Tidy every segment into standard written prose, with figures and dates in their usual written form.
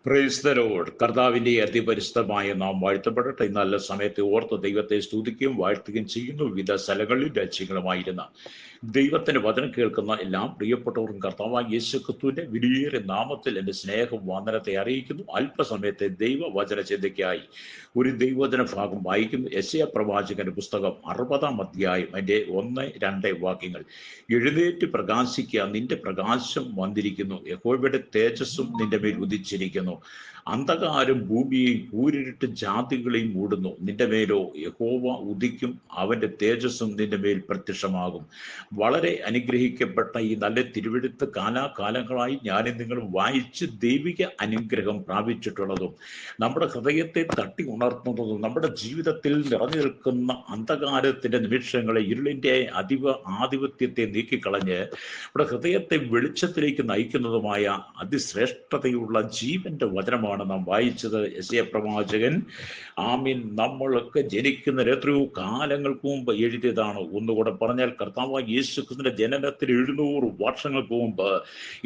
Praise the Lord. കർത്താവിന്റെ അതിപരിശുദ്ധമായ നാം വാഴ്ത്തപ്പെടട്ടെ. ഈ നല്ല സമയത്തെ ഓർത്ത് ദൈവത്തെ സ്തുതിക്കുകയും വാഴ്ത്തുകയും ചെയ്യുന്നു. വിവിധ സ്ഥലങ്ങളിൽ രാജ്യങ്ങളുമായിരുന്ന ദൈവത്തിന്റെ വചനം കേൾക്കുന്ന എല്ലാ പ്രിയപ്പെട്ടവർക്കും കർത്താവായ യേശു ക്രിസ്തുവിന്റെ വിലയേറിയ നാമത്തിൽ എൻ്റെ സ്നേഹം വന്ദനത്തെ അറിയിക്കുന്നു. അല്പസമയത്തെ ദൈവവചന ചിന്തയ്ക്കായി ഒരു ദൈവവചന ഭാഗം വായിക്കുന്നു. യെശയ്യാ പ്രവാചകന്റെ പുസ്തകം 60-ാം അധ്യായം അതിന്റെ 1-2 വാക്യങ്ങൾ. എഴുന്നേറ്റ് പ്രകാശിക്കുക, നിന്റെ പ്രകാശം വന്നിരിക്കുന്നു, യഹോവയുടെ തേജസ്സും നിന്റെ മേൽ ഉദിച്ചിരിക്കുന്നു. അന്ധകാരം ഭൂമിയെയും കൂരിരുട്ട് ജാതികളെയും മൂടുന്നു. നിന്റെ മേലോ യഹോവ ഉദിക്കും, അവന്റെ തേജസ്സും നിന്റെ മേൽ പ്രത്യക്ഷമാകും. വളരെ അനുഗ്രഹിക്കപ്പെട്ട ഈ നല്ല തിരുവെഴുത്ത് കാലാകാലങ്ങളായി ഞാനും നിങ്ങളും വായിച്ച് ദൈവിക അനുഗ്രഹം പ്രാപിച്ചിട്ടുള്ളതും നമ്മുടെ ഹൃദയത്തെ തട്ടി ഉണർത്തുന്നതും നമ്മുടെ ജീവിതത്തിൽ നിറഞ്ഞു നിൽക്കുന്ന അന്ധകാരത്തിന്റെ നിമിഷങ്ങളെ, ഇരുളിന്റെ ആധിപത്യത്തെ നീക്കിക്കളഞ്ഞ് നമ്മുടെ ഹൃദയത്തെ വെളിച്ചത്തിലേക്ക് നയിക്കുന്നതുമായ അതിശ്രേഷ്ഠതയുള്ള ജീവന്റെ വചനമാണ് നാം വായിച്ചത്. യെശയ്യാ പ്രവാചകൻ ആമീൻ നമ്മളൊക്കെ ജനിക്കുന്ന എത്രയോ കാലങ്ങൾക്ക് മുമ്പ് എഴുതിയതാണ്. ഒന്നുകൂടെ പറഞ്ഞാൽ കർത്താവായ യേശു ക്രിസ്തുവിന്റെ ജനനത്തിന് 700 വർഷങ്ങൾക്ക് മുമ്പ്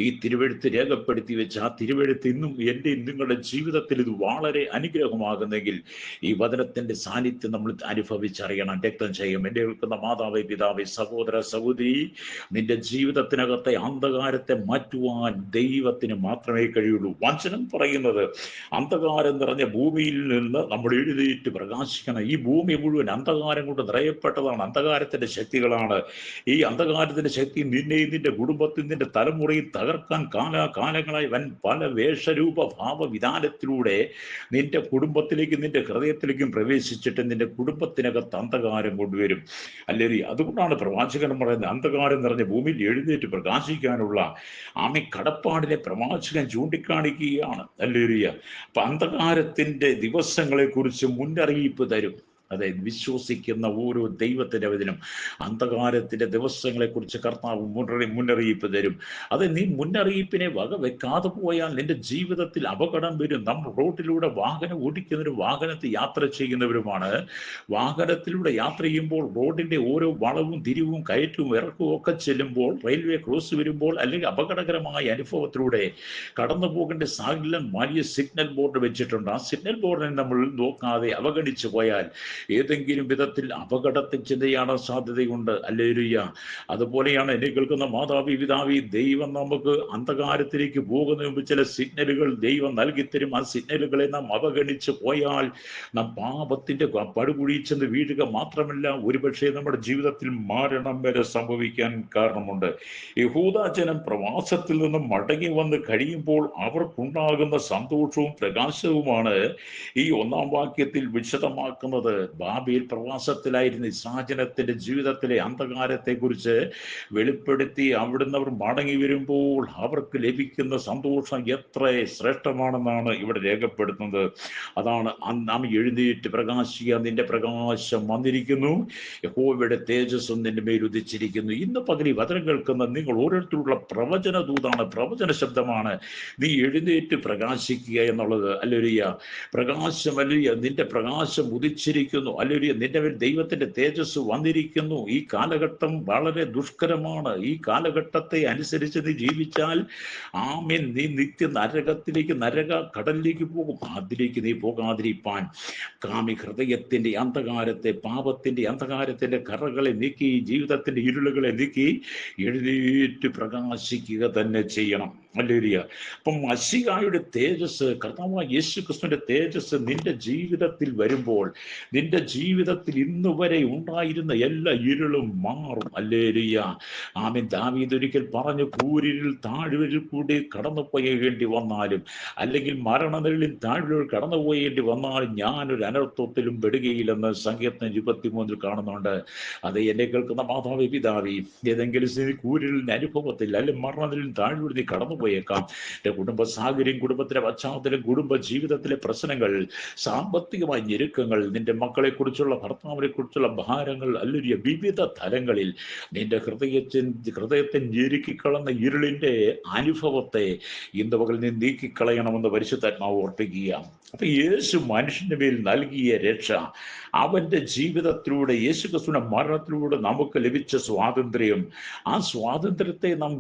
ഈ തിരുവെഴുത്ത് രേഖപ്പെടുത്തി വെച്ച് ആ തിരുവെഴുത്ത് ഇന്നും എൻ്റെ നിങ്ങളുടെ ജീവിതത്തിൽ ഇത് വളരെ അനുഗ്രഹമാകുന്നെങ്കിൽ ഈ വചനത്തിന്റെ സാന്നിധ്യം നമ്മൾ അനുഭവിച്ചറിയണം. രക്തം ചെയ്യും എൻ്റെ കേൾക്കുന്ന മാതാവേ, പിതാവേ, സഹോദര, സഹോദരി, നിന്റെ ജീവിതത്തിനകത്തെ അന്ധകാരത്തെ മാറ്റുവാൻ ദൈവത്തിന് മാത്രമേ കഴിയുള്ളൂ. വചനം പറയുന്നത് അന്ധകാരം നിറഞ്ഞ ഭൂമിയിൽ നിന്ന് നമ്മൾ എഴുന്നേറ്റ് പ്രകാശിക്കണം. ഈ ഭൂമി മുഴുവൻ അന്ധകാരം കൊണ്ട് നിറയപ്പെട്ടതാണ്. അന്ധകാരത്തിന്റെ ശക്തികളാണ്. ഈ അന്ധകാരത്തിന്റെ ശക്തി നിന്നെയും നിന്റെ കുടുംബത്തിൽ നിന്റെ തലമുറയിൽ തകർക്കാൻ കാലാകാലങ്ങളായി വൻ പല വേഷരൂപ ഭാവവിധാനത്തിലൂടെ നിന്റെ കുടുംബത്തിലേക്കും നിന്റെ ഹൃദയത്തിലേക്കും പ്രവേശിച്ചിട്ട് നിന്റെ കുടുംബത്തിനകത്ത് അന്ധകാരം കൊണ്ടുവരും. അല്ലേ? അതുകൊണ്ടാണ് പ്രവാചകൻ പറയുന്നത് അന്ധകാരം നിറഞ്ഞ ഭൂമിയിൽ എഴുന്നേറ്റ് പ്രകാശിക്കാനുള്ള കടപ്പാടിനെ പ്രവാചകൻ ചൂണ്ടിക്കാണിക്കുകയാണ്. അല്ലേ? അപ്പൊ അന്ധകാരത്തിന്റെ ദിവസങ്ങളെ കുറിച്ച് മുന്നറിയിപ്പ് തരും. അതെ, വിശ്വസിക്കുന്ന ഓരോ ദൈവത്തിന്റെ വചനം അന്ധകാരത്തിന്റെ ദിവസങ്ങളെ കുറിച്ച് കർത്താവ് മുന്നറിയിപ്പ് തരും. അത് നീ മുന്നറിയിപ്പിനെ വകവെക്കാതെ പോയാൽ നിന്റെ ജീവിതത്തിൽ അപകടം വരും. നമ്മൾ റോഡിലൂടെ വാഹനം ഓടിക്കുന്നവരും വാഹനത്തിൽ യാത്ര ചെയ്യുന്നവരുമാണ്. വാഹനത്തിലൂടെ യാത്ര ചെയ്യുമ്പോൾ റോഡിന്റെ ഓരോ വളവും തിരിവും കയറ്റവും ഇറക്കവും ഒക്കെ ചെല്ലുമ്പോൾ, റെയിൽവേ ക്രോസ് വരുമ്പോൾ, അല്ലെങ്കിൽ അപകടകരമായ അനുഭവത്തിലൂടെ കടന്നു പോകേണ്ട സാഹചര്യം വലിയ സിഗ്നൽ ബോർഡ് വെച്ചിട്ടുണ്ട്. ആ സിഗ്നൽ ബോർഡിനെ നമ്മൾ നോക്കാതെ അവഗണിച്ചു പോയാൽ ഏതെങ്കിലും വിധത്തിൽ അപകടത്തിൽ ചിന്തയാണ് സാധ്യതയുണ്ട്. ഹല്ലേലൂയ. അതുപോലെയാണ് എന്നെ കേൾക്കുന്ന മാതാവി, പിതാവി, ദൈവം നമുക്ക് അന്ധകാരത്തിലേക്ക് പോകുന്ന മുമ്പ് ചില സിഗ്നലുകൾ ദൈവം നൽകിത്തരും. ആ സിഗ്നലുകളെ നാം അവഗണിച്ച് പോയാൽ നാം പാപത്തിന്റെ പടുകുഴിയിൽ ചെന്ന് വീഴുക മാത്രമല്ല, ഒരുപക്ഷെ നമ്മുടെ ജീവിതത്തിൽ മരണം വരെ സംഭവിക്കാൻ കാരണമുണ്ട്. യഹൂദ ജനം പ്രവാസത്തിൽ നിന്നും മടങ്ങി വന്ന് കഴിയുമ്പോൾ അവർക്കുണ്ടാകുന്ന സന്തോഷവും പ്രകാശവുമാണ് ഈ 1-ാം വാക്യത്തിൽ വിശദമാക്കുന്നത്. ബാബേൽ പ്രവാസത്തിലായിരുന്ന ഇസ്രായേലിന്റെ ജീവിതത്തിലെ അന്ധകാരത്തെ കുറിച്ച് വെളിപ്പെടുത്തി അവിടുന്ന് അവർ മടങ്ങി വരുമ്പോൾ അവർക്ക് ലഭിക്കുന്ന സന്തോഷം എത്ര ശ്രേഷ്ഠമാണെന്നാണ് ഇവിടെ രേഖപ്പെടുത്തുന്നത്. അതാണ് നാം എഴുന്നേറ്റ് പ്രകാശിക്കുക, നിന്റെ പ്രകാശം വന്നിരിക്കുന്നു, യഹോവയുടെ തേജസ്സും നിന്റെ മേൽ ഉദിച്ചിരിക്കുന്നു. ഇന്ന് പകൽ വചനം കേൾക്കുന്ന നിങ്ങൾ ഓരോരുത്തരുള്ള പ്രവചന ദൂതാണ്, പ്രവചന ശബ്ദമാണ് നീ എഴുന്നേറ്റ് പ്രകാശിക്കുക എന്നുള്ളത്. അല്ലേലൂയ. പ്രകാശം, അല്ലേലൂയ, നിന്റെ പ്രകാശം ഉദിച്ചിരിക്കുന്നു. അല്ലേലൂയ. നിന്റെ മേൽ ദൈവത്തിന്റെ തേജസ് വന്നിരിക്കുന്നു. ഈ കാലഘട്ടം വളരെ ദുഷ്കരമാണ്. ഈ കാലഘട്ടത്തെ അനുസരിച്ച് നീ ജീവിച്ചാൽ ആമേൻ നീ നിത്യ നരകത്തിലേക്ക്, നരക കടലിലേക്ക് പോകും. അതിലേക്ക് നീ പോകാതിരിപ്പാൻ ഹൃദയത്തിന്റെ അന്ധകാരത്തെ, പാപത്തിന്റെ അന്ധകാരത്തിന്റെ കറകളെ നീക്കി, ജീവിതത്തിന്റെ ഇരുളുകളെ നീക്കി എഴുന്നേറ്റ് പ്രകാശിക്കുക തന്നെ ചെയ്യണം. ഹല്ലേലൂയ. അപ്പം മശീഹയുടെ തേജസ്, കർത്താവായ യേശു ക്രിസ്തുവിന്റെ തേജസ് നിന്റെ ജീവിതത്തിൽ വരുമ്പോൾ നിന്റെ ജീവിതത്തിൽ ഇന്ന് വരെ ഉണ്ടായിരുന്ന എല്ലാ ഇരുളും മാറും. ഹല്ലേലൂയ. ആമേൻ. ദാവീദ് ഒരിക്കൽ പറഞ്ഞു, കൂരിരുൾ താഴ്വരയിൽ കൂടി കടന്നു പോയേണ്ടി വന്നാലും, അല്ലെങ്കിൽ മരണനിഴലിൽ താഴ്വരയിൽ കടന്നു പോയേണ്ടി വന്നാലും ഞാനൊരു അനർത്ഥത്തിലും പെടുകയില്ലെന്ന് സങ്കീർത്തനം 23 കാണുന്നുണ്ട്. അത് എന്നെ കേൾക്കുന്ന മാതാവേ, പിതാവേ, ഏതെങ്കിലും കൂരിരുളിന്റെ അനുഭവത്തിൽ അല്ലെങ്കിൽ മരണനിഴലിൽ താഴ്വരയിൽ നീ കടന്നു പോയേക്കാം. എന്റെ കുടുംബ സാഹചര്യം, കുടുംബത്തിലെ പശ്ചാത്തലം, കുടുംബ ജീവിതത്തിലെ പ്രശ്നങ്ങൾ, സാമ്പത്തികമായ ഞെരുക്കങ്ങൾ, നിന്റെ മക്കളെക്കുറിച്ചുള്ള ഭർത്താവിനെക്കുറിച്ചുള്ള ഭാരങ്ങൾ അല്ലെങ്കിൽ വിവിധ തലങ്ങളിൽ നിന്റെ ഹൃദയത്തെ ഞെരുക്കിക്കളന്ന ഇരുളിൻ്റെ അനുഭവത്തെ ഇന്ന് പകൽ നീ നീക്കിക്കളയണമെന്ന് പരിശുദ്ധാത്മാവ് ഓർപ്പിക്കുക. അപ്പൊ യേശു മനുഷ്യന്റെ മേൽ നൽകിയ രക്ഷ, അവന്റെ ജീവിതത്തിലൂടെ യേശുക്രിസ്തുവിന്റെ മരണത്തിലൂടെ നമുക്ക് ലഭിച്ച സ്വാതന്ത്ര്യം, ആ സ്വാതന്ത്ര്യത്തെ നാം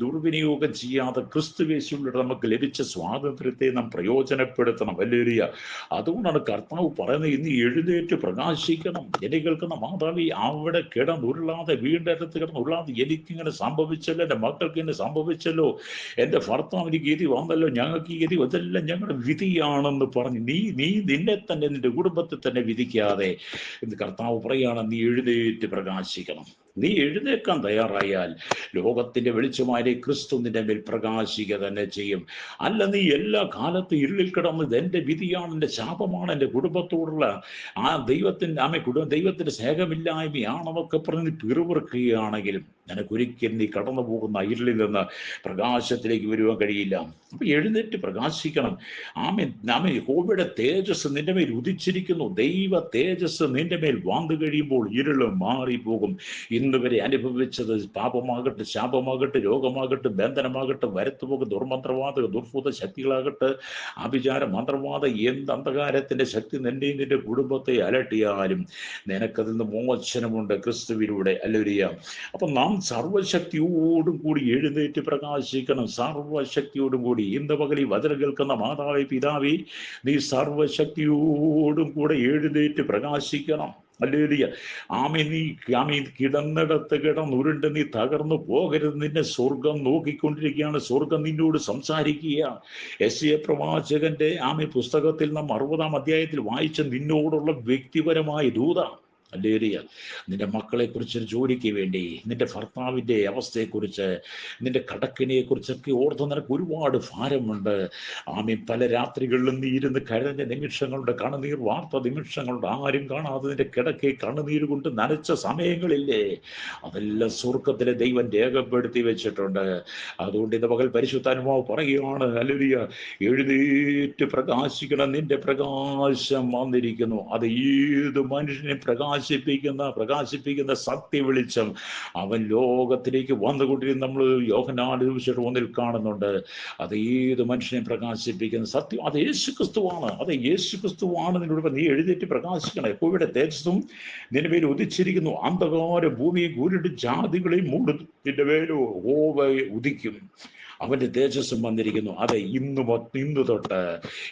ദുർവിനിയോഗം ചെയ്യാതെ ക്രിസ്തുയേശുവിലൂടെ നമുക്ക് ലഭിച്ച സ്വാതന്ത്ര്യത്തെ നാം പ്രയോജനപ്പെടുത്തണം. വലിയ അതുകൊണ്ടാണ് കർത്താവ് പറയുന്നത്, ഇന്ന് എഴുന്നേറ്റ് പ്രകാശിക്കണം. എന്നെ കേൾക്കുന്ന മാതാവി, അവിടെ കിടന്നുരുളാതെ, വീണ്ടെടുത്ത് കിടന്നുരുളാതെ, എനിക്കിങ്ങനെ സംഭവിച്ചല്ലോ, എൻ്റെ മക്കൾക്ക് ഇങ്ങനെ സംഭവിച്ചല്ലോ, എൻ്റെ ഭർത്താവിന് ഗതി വന്നല്ലോ, ഞങ്ങൾക്ക് ഈ ഗതി, ഇതെല്ലാം ഞങ്ങളുടെ വിധിയാണെന്ന് പറഞ്ഞ് നീ നിന്നെ തന്നെ, നിന്റെ കുടുംബത്തെ തന്നെ വിധിക്കാതെ എന്ന് കർത്താവ് പറയുകയാണ്, നീ എഴുന്നേറ്റ് പ്രകാശിക്കണം. നീ എഴുന്നേൽക്കാൻ തയ്യാറായാൽ ലോകത്തിന്റെ വെളിച്ചമായ ക്രിസ്തു നിന്റെ മേൽ പ്രകാശിക്കുക തന്നെ ചെയ്യും. അല്ല, നീ എല്ലാ കാലത്തും ഇരുളിൽ കിടന്നത് എൻ്റെ വിധിയാണ്, എൻ്റെ ശാപമാണ്, എൻ്റെ കുടുംബത്തോടുള്ള ആ ദൈവത്തിന്റെ സ്നേഹമില്ലായ്മയാണെന്നൊക്കെ പറഞ്ഞ് പിറുപിറുക്കുകയാണെങ്കിലും നിനക്കൊരിക്കലും നീ കടന്നു പോകുന്ന ഇരുളിൽ നിന്ന് പ്രകാശത്തിലേക്ക് വരുവാൻ കഴിയില്ല. അപ്പൊ എഴുന്നേറ്റ് പ്രകാശിക്കണം. യഹോവയുടെ തേജസ് നിന്റെ മേൽ ഉദിച്ചിരിക്കുന്നു. ദൈവ തേജസ് നിന്റെ മേൽ വന്നു കഴിയുമ്പോൾ ഇരുള് മാറിപ്പോകും. ഇന്ന് വരെ അനുഭവിച്ചത് പാപമാകട്ടെ, ശാപമാകട്ടെ, രോഗമാകട്ടെ, ബന്ധനമാകട്ടെ, വരത്തുപോക ദുർമന്ത്രവാദ ദുർഭൂത ശക്തികളാകട്ടെ, ആഭിചാര മന്ത്രവാദ എന്ത് അന്ധകാരത്തിന്റെ ശക്തി നിന്റെയും നിന്റെ കുടുംബത്തെ അലട്ടിയാലും നിനക്കതിൽ നിന്ന് മോചനമുണ്ട് ക്രിസ്തുവിലൂടെ. അല്ലേലൂയ. അപ്പൊ നാം സർവശക്തിയോടും കൂടി എഴുന്നേറ്റ് പ്രകാശിക്കണം. സർവശക്തിയോടും കൂടി ഇന്ന് പകൽ ഈ വചനം കേൾക്കുന്ന മാതാവേ, പിതാവേ, നീ സർവശക്തിയോടും കൂടെ എഴുന്നേറ്റ് പ്രകാശിക്കണം. ഹല്ലേലൂയ. നീ കിടന്നിടത്ത് കിടന്നുരുണ്ട് നീ തകർന്നു പോകരുത്. നിന്നെ സ്വർഗം നോക്കിക്കൊണ്ടിരിക്കുകയാണ്. സ്വർഗം നിന്നോട് സംസാരിക്കുക. യെശയ്യാ പ്രവാചകന്റെ പുസ്തകത്തിൽ നാം 60-ാം അധ്യായത്തിൽ വായിച്ച നിന്നോടുള്ള വ്യക്തിപരമായ ദൂത. ഹല്ലേലൂയ. നിന്റെ മക്കളെ കുറിച്ച്, ജോലിക്ക് വേണ്ടി, നിന്റെ ഭർത്താവിന്റെ അവസ്ഥയെക്കുറിച്ച്, നിന്റെ കടക്കിനെ കുറിച്ചൊക്കെ ഓർത്ത് നിനക്ക് ഒരുപാട് ഭാരമുണ്ട്. പല രാത്രികളിലും നീ ഇരുന്ന് കരഞ്ഞ നിമിഷങ്ങളുടെ, കണ്ണുനീർ വാർത്ത നിമിഷങ്ങളുടെ, ആരും കാണാതെ നിന്റെ കിടക്കെ കണ്ണുനീർ കൊണ്ട് നനച്ച സമയങ്ങളില്ലേ, അതെല്ലാം സ്വർഗത്തിലെ ദൈവം രേഖപ്പെടുത്തി വെച്ചിട്ടുണ്ട്. അതുകൊണ്ട് ഇന്ന് പകൽ പരിശുദ്ധാത്മാവ് പറയുകയാണ്, ഹല്ലേലൂയ, എഴുന്നേറ്റ് പ്രകാശിക്കണം. നിന്റെ പ്രകാശം വന്നിരിക്കുന്നു. അത് ഏത് മനുഷ്യനെ പ്രകാശിപ്പിക്കുന്ന സത്യ വെളിച്ചം അവൻ ലോകത്തിലേക്ക് വന്നുകൊണ്ടിരുന്ന നമ്മൾ യോഹന്നാൻ 1 കാണുന്നുണ്ട്. അത് ഏത് മനുഷ്യനെ പ്രകാശിപ്പിക്കുന്ന സത്യം, അത് യേശുക്രിസ്തുവാണ്. അത് യേശുക്രിസ്തുവാണ്. നിന്നോട് നീ എഴുന്നേറ്റ് പ്രകാശിക്കണം. യഹോവയുടെ തേജസ്സും നിന്റെ മേൽ ഉദിച്ചിരിക്കുന്നു. അന്ധകാര ഭൂമിയെ കൂരിട്ട് ജാതികളെയും മൂടും. നിന്റെ മേലോ യഹോവ ഉദിക്കും. അവന്റെ തേജസ്സും വന്നിരിക്കുന്നു. അതെ, ഇന്നു തൊട്ട്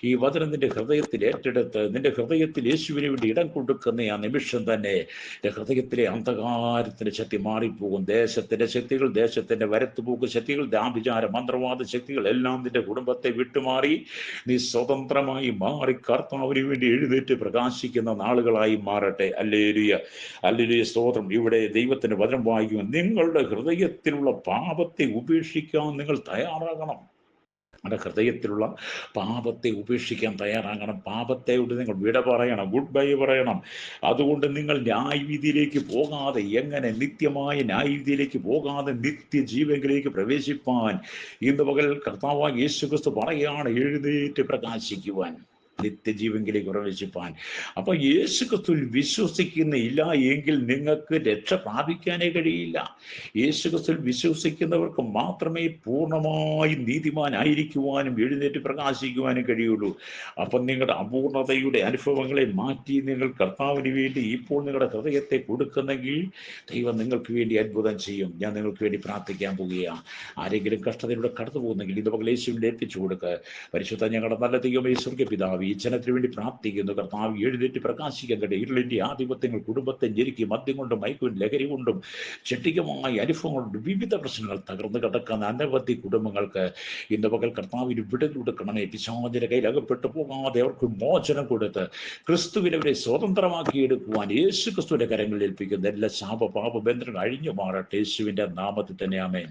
ഈ വചനം നിന്റെ ഹൃദയത്തിൽ ഏറ്റെടുത്ത് നിന്റെ ഹൃദയത്തിൽ യേശുവിന് വേണ്ടി ഇടം കൊടുക്കുന്ന ആ നിമിഷം തന്നെ നിന്റെ ഹൃദയത്തിലെ അന്ധകാരത്തിന്റെ ശക്തി മാറിപ്പോകും. ദേശത്തിന്റെ ശക്തികൾ, ദേശത്തിന്റെ വരത്തുപോക്ക് ശക്തികൾ, ആഭിചാര മന്ത്രവാദ ശക്തികൾ എല്ലാം നിന്റെ കുടുംബത്തെ വിട്ടുമാറി നീ സ്വതന്ത്രമായി മാറി കർത്താവിന് വേണ്ടി എഴുന്നേറ്റ് പ്രകാശിക്കുന്ന നാളുകളായി മാറട്ടെ. ഹല്ലേലൂയ. ഹല്ലേലൂയ. സ്തോത്രം. ഇവിടെ ദൈവത്തിന്റെ വചനം വായിക്കും, നിങ്ങളുടെ ഹൃദയത്തിലുള്ള പാപത്തെ ഉപേക്ഷിക്കാൻ നിങ്ങൾ തയ്യാറാകണം. നമ്മുടെ ഹൃദയത്തിലുള്ള പാപത്തെ ഉപേക്ഷിക്കാൻ തയ്യാറാകണം. പാപത്തെയോട് നിങ്ങൾ വിട പറയണം, ഗുഡ് ബൈ പറയണം. അതുകൊണ്ട് നിങ്ങൾ ന്യായവിധിയിലേക്ക് പോകാതെ, എങ്ങനെ നിത്യമായ ന്യായവിധിയിലേക്ക് പോകാതെ നിത്യജീവനിലേക്ക് പ്രവേശിപ്പാൻ ഇന്ന് പകൽ കർത്താവായ യേശുക്രിസ്തു പറയുകയാണ്, എഴുന്നേറ്റ് പ്രകാശിക്കുവാൻ, നിത്യജീവനിലേക്ക് പ്രവേശിപ്പാൻ. അപ്പൊ യേശുക്രിസ്തുവിൽ വിശ്വസിക്കുന്നില്ല എങ്കിൽ നിങ്ങൾക്ക് രക്ഷ പ്രാപിക്കാനേ കഴിയില്ല. യേശുക്രിസ്തുവിൽ വിശ്വസിക്കുന്നവർക്ക് മാത്രമേ പൂർണ്ണമായി നീതിമാനായിരിക്കുവാനും എഴുന്നേറ്റ് പ്രകാശിക്കുവാനും കഴിയുള്ളൂ. അപ്പം നിങ്ങളുടെ അപൂർണതയുടെ അനുഭവങ്ങളെ മാറ്റി നിങ്ങൾ കർത്താവിന് വേണ്ടി ഇപ്പോൾ നിങ്ങളുടെ ഹൃദയത്തെ കൊടുക്കുന്നെങ്കിൽ ദൈവം നിങ്ങൾക്ക് വേണ്ടി അത്ഭുതം ചെയ്യും. ഞാൻ നിങ്ങൾക്ക് വേണ്ടി പ്രാർത്ഥിക്കാൻ പോവുകയാണ്. ആരെങ്കിലും കഷ്ടതയിലൂടെ കടന്നു പോകുന്നെങ്കിൽ ഇത് പകൽ യേശുവിനെ ഏൽപ്പിച്ചു കൊടുക്കുക. പരിശുദ്ധ ഞങ്ങളുടെ നല്ല ദൈവമേ, സ്വർഗ്ഗ പിതാവേ, ഈ ജനത്തിന് വേണ്ടി പ്രാർത്ഥിക്കുന്നു. കർത്താവ് എഴുന്നേറ്റ് പ്രകാശിക്കാൻ കഴിയും. ഇരുളിന്റെ ആധിപത്യങ്ങൾ കുടുംബത്തെ ഞെരുക്കി മദ്യം കൊണ്ടും മയക്കും ലഹരി കൊണ്ടും ചെട്ടികമായ അനുഭവങ്ങളുണ്ട് വിവിധ പ്രശ്നങ്ങൾ തകർന്നു കിടക്കുന്ന അനവധി കുടുംബങ്ങൾക്ക് ഇന്ന് പകൽ കർത്താവിന് വിടുതൽ കൊടുക്കണമേ. പിശാചിന്റെ കയ്യിൽ അകപ്പെട്ടു പോകാതെ അവർക്ക് മോചനം കൊടുത്ത് ക്രിസ്തുവിനവരെ സ്വതന്ത്രമാക്കിയെടുക്കുവാൻ യേശു ക്രിസ്തുവിന്റെ കരങ്ങളിൽ ഏൽപ്പിക്കുന്ന എല്ലാ ശാപ പാപ ബന്ധങ്ങൾ അഴിഞ്ഞു മാറട്ടെ. യേശുവിന്റെ നാമത്തിൽ തന്നെ ആമേൻ.